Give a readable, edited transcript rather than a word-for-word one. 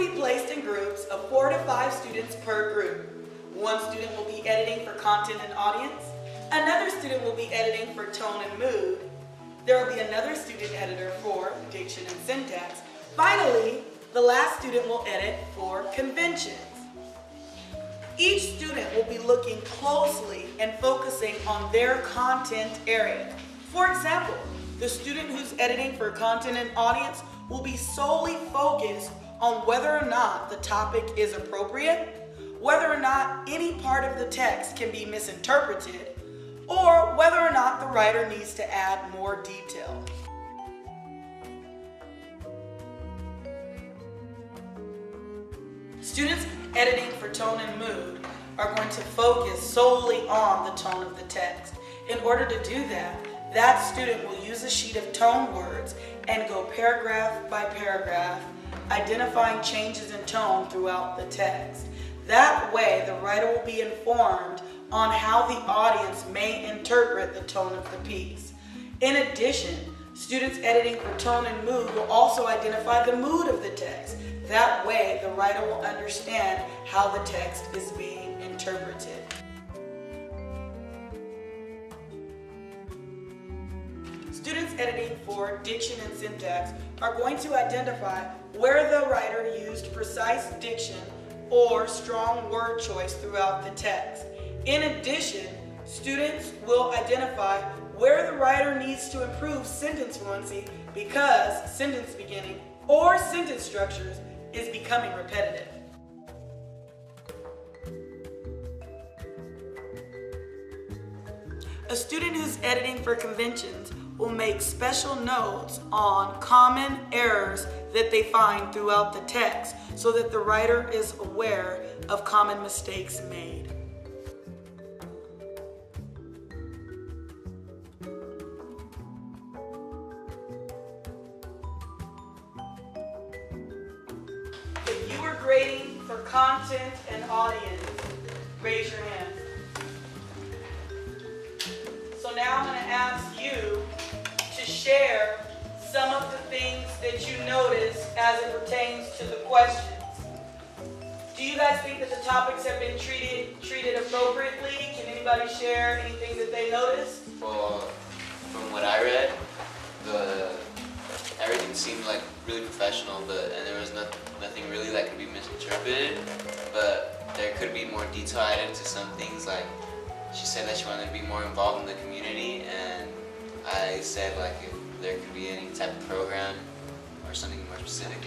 be placed in groups of 4 to 5 students per group. One student will be editing for content and audience. Another student will be editing for tone and mood. There will be another student editor for diction and syntax. Finally, the last student will edit for conventions. Each student will be looking closely and focusing on their content area. For example, the student who's editing for content and audience will be solely focused on whether or not the topic is appropriate, whether or not any part of the text can be misinterpreted, or whether or not the writer needs to add more detail. Students editing for tone and mood are going to focus solely on the tone of the text. In order to do that, that student will use a sheet of tone words and go paragraph by paragraph, identifying changes in tone throughout the text. That way, the writer will be informed on how the audience may interpret the tone of the piece. In addition, students editing for tone and mood will also identify the mood of the text. That way, the writer will understand how the text is being interpreted. Students editing for diction and syntax are going to identify where the writer used precise diction or strong word choice throughout the text. In addition, students will identify where the writer needs to improve sentence fluency because sentence beginning or sentence structures is becoming repetitive. A student who's editing for conventions will make special notes on common errors that they find throughout the text so that the writer is aware of common mistakes made. If you are grading for content and audience, raise your hand. So now I'm going to ask you to share some of the things that you notice as it pertains to the questions. Do you guys think that the topics have been treated appropriately? Can anybody share anything that they noticed? Well, from what I read, everything seemed like really professional, and there was nothing really that could be misinterpreted. But there could be more detail added to some things. Like she said that she wanted to be more involved in the community, and I said like if there could be any type of program or something more specific.